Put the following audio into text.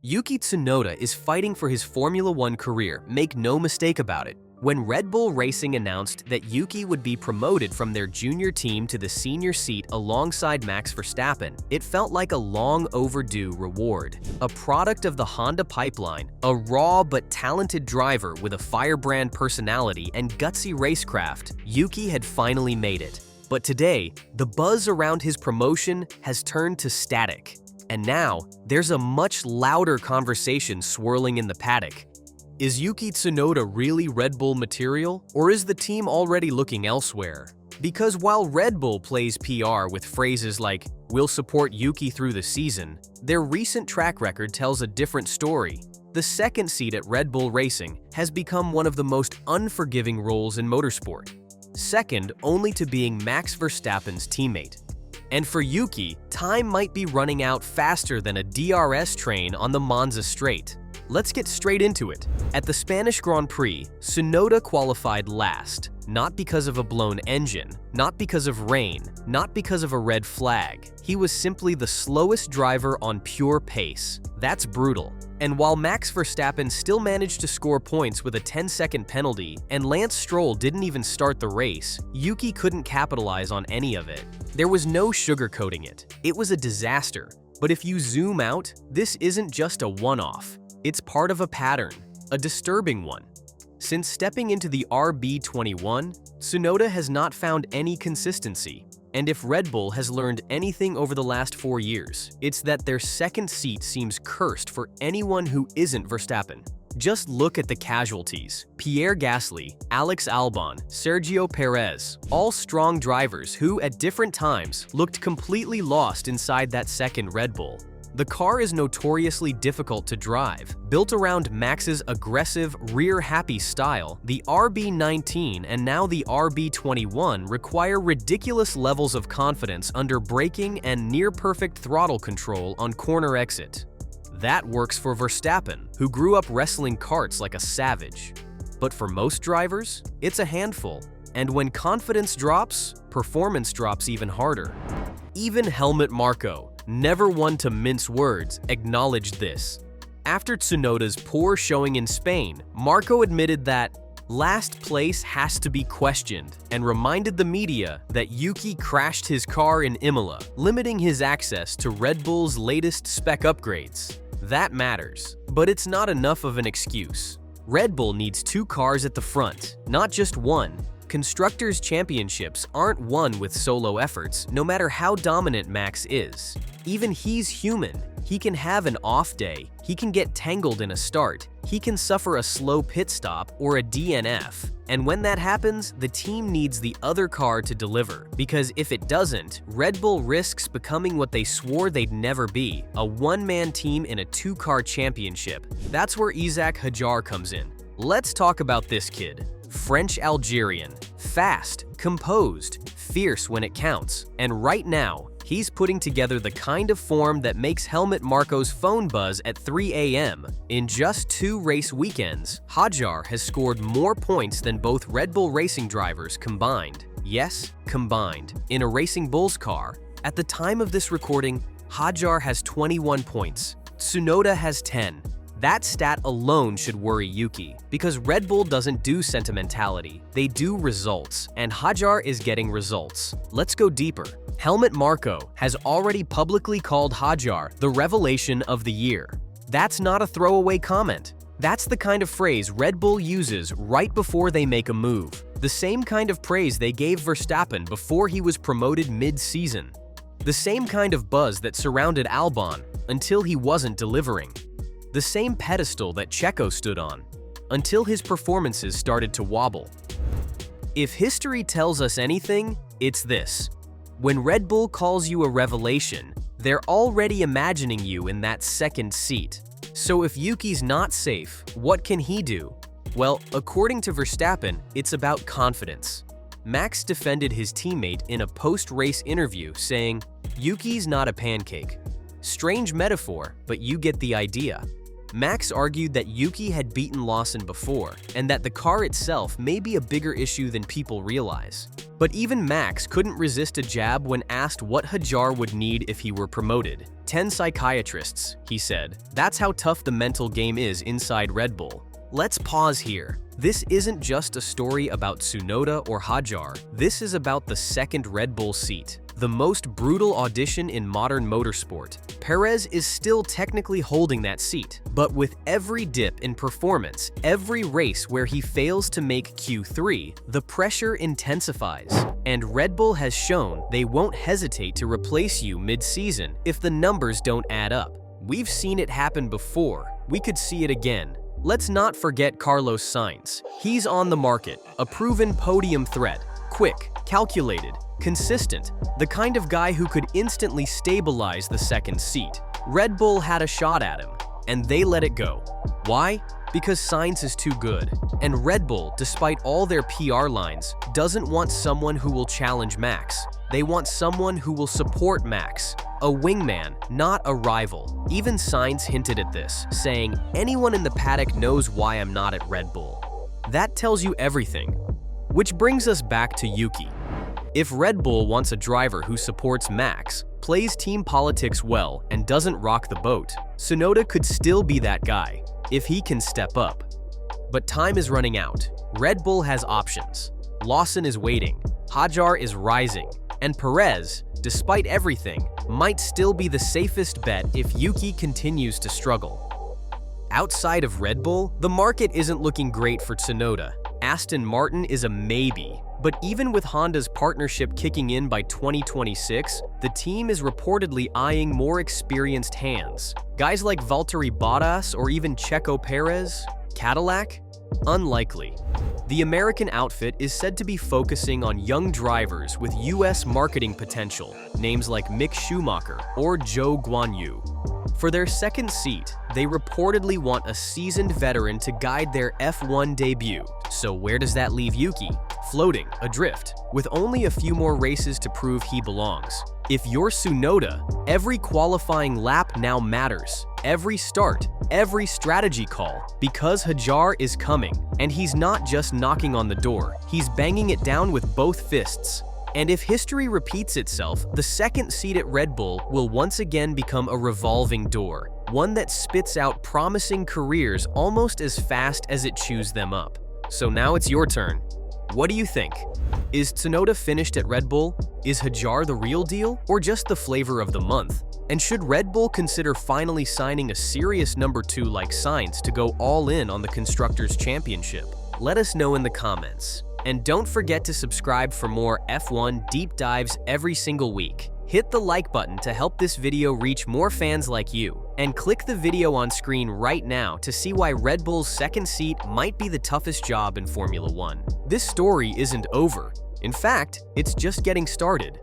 Yuki Tsunoda is fighting for his Formula One career, make no mistake about it. When Red Bull Racing announced that Yuki would be promoted from their junior team to the senior seat alongside Max Verstappen, it felt like a long-overdue reward. A product of the Honda pipeline, a raw but talented driver with a firebrand personality and gutsy racecraft, Yuki had finally made it. But today, the buzz around his promotion has turned to static. And now, there's a much louder conversation swirling in the paddock. Is Yuki Tsunoda really Red Bull material, or is the team already looking elsewhere? Because while Red Bull plays PR with phrases like, "We'll support Yuki through the season," their recent track record tells a different story. The second seat at Red Bull Racing has become one of the most unforgiving roles in motorsport, second only to being Max Verstappen's teammate. And for Yuki, time might be running out faster than a DRS train on the Monza Straight. Let's get straight into it. At the Spanish Grand Prix, Tsunoda qualified last, not because of a blown engine, not because of rain, not because of a red flag. He was simply the slowest driver on pure pace. That's brutal. And while Max Verstappen still managed to score points with a 10-second penalty, and Lance Stroll didn't even start the race, Yuki couldn't capitalize on any of it. There was no sugarcoating it. It was a disaster. But if you zoom out, this isn't just a one-off. It's part of a pattern, a disturbing one. Since stepping into the RB21, Tsunoda has not found any consistency. And if Red Bull has learned anything over the last 4 years, it's that their second seat seems cursed for anyone who isn't Verstappen. Just look at the casualties. Pierre Gasly, Alex Albon, Sergio Perez, all strong drivers who, at different times, looked completely lost inside that second Red Bull. The car is notoriously difficult to drive. Built around Max's aggressive, rear-happy style, the RB19 and now the RB21 require ridiculous levels of confidence under braking and near-perfect throttle control on corner exit. That works for Verstappen, who grew up wrestling karts like a savage. But for most drivers, it's a handful. And when confidence drops, performance drops even harder. Even Helmut Marko, never one to mince words, acknowledged this. After Tsunoda's poor showing in Spain, Marko admitted that last place has to be questioned and reminded the media that Yuki crashed his car in Imola, limiting his access to Red Bull's latest spec upgrades. That matters, but it's not enough of an excuse. Red Bull needs 2 cars at the front, not just one. Constructors' championships aren't won with solo efforts, no matter how dominant Max is. Even he's human. He can have an off day, he can get tangled in a start, he can suffer a slow pit stop or a DNF. And when that happens, the team needs the other car to deliver. Because if it doesn't, Red Bull risks becoming what they swore they'd never be, a one-man team in a 2-car championship. That's where Isack Hadjar comes in. Let's talk about this kid. French-Algerian, fast, composed, fierce when it counts, and right now, he's putting together the kind of form that makes Helmut Marko's phone buzz at 3 a.m. In just 2 race weekends, Hadjar has scored more points than both Red Bull Racing drivers combined. Yes, combined. In a Racing Bulls car, at the time of this recording, Hadjar has 21 points. Tsunoda has 10. That stat alone should worry Yuki, because Red Bull doesn't do sentimentality, they do results, and Hadjar is getting results. Let's go deeper. Helmut Marko has already publicly called Hadjar the revelation of the year. That's not a throwaway comment. That's the kind of phrase Red Bull uses right before they make a move. The same kind of praise they gave Verstappen before he was promoted mid-season. The same kind of buzz that surrounded Albon until he wasn't delivering. The same pedestal that Checo stood on, until his performances started to wobble. If history tells us anything, it's this. When Red Bull calls you a revelation, they're already imagining you in that second seat. So if Yuki's not safe, what can he do? Well, according to Verstappen, it's about confidence. Max defended his teammate in a post-race interview, saying, "Yuki's not a pancake." Strange metaphor, but you get the idea. Max argued that Yuki had beaten Lawson before, and that the car itself may be a bigger issue than people realize. But even Max couldn't resist a jab when asked what Hadjar would need if he were promoted. 10 psychiatrists, he said. That's how tough the mental game is inside Red Bull. Let's pause here. This isn't just a story about Tsunoda or Hadjar. This is about the second Red Bull seat, the most brutal audition in modern motorsport. Perez is still technically holding that seat, but with every dip in performance, every race where he fails to make Q3, the pressure intensifies. And Red Bull has shown they won't hesitate to replace you mid-season if the numbers don't add up. We've seen it happen before. We could see it again. Let's not forget Carlos Sainz. He's on the market, a proven podium threat, quick, calculated, consistent, the kind of guy who could instantly stabilize the second seat. Red Bull had a shot at him, and they let it go. Why? Because Sainz is too good. And Red Bull, despite all their PR lines, doesn't want someone who will challenge Max. They want someone who will support Max. A wingman, not a rival. Even Sainz hinted at this, saying, "Anyone in the paddock knows why I'm not at Red Bull." That tells you everything. Which brings us back to Yuki. If Red Bull wants a driver who supports Max, plays team politics well, and doesn't rock the boat, Tsunoda could still be that guy, if he can step up. But time is running out. Red Bull has options. Lawson is waiting, Hadjar is rising, and Perez, despite everything, might still be the safest bet if Yuki continues to struggle. Outside of Red Bull, the market isn't looking great for Tsunoda. Aston Martin is a maybe, but even with Honda's partnership kicking in by 2026, the team is reportedly eyeing more experienced hands. Guys like Valtteri Bottas or even Checo Perez? Cadillac? Unlikely. The American outfit is said to be focusing on young drivers with US marketing potential, names like Mick Schumacher or Zhou Guanyu. For their second seat, they reportedly want a seasoned veteran to guide their F1 debut. So where does that leave Yuki? Floating, adrift, with only a few more races to prove he belongs. If you're Tsunoda, every qualifying lap now matters. Every start, every strategy call, because Hadjar is coming. And he's not just knocking on the door, he's banging it down with both fists. And if history repeats itself, the second seat at Red Bull will once again become a revolving door, one that spits out promising careers almost as fast as it chews them up. So now it's your turn. What do you think? Is Tsunoda finished at Red Bull? Is Hadjar the real deal, or just the flavor of the month? And should Red Bull consider finally signing a serious number 2 like Sainz to go all in on the Constructors' Championship? Let us know in the comments. And don't forget to subscribe for more F1 deep dives every single week. Hit the like button to help this video reach more fans like you. And click the video on screen right now to see why Red Bull's second seat might be the toughest job in Formula 1. This story isn't over. In fact, it's just getting started.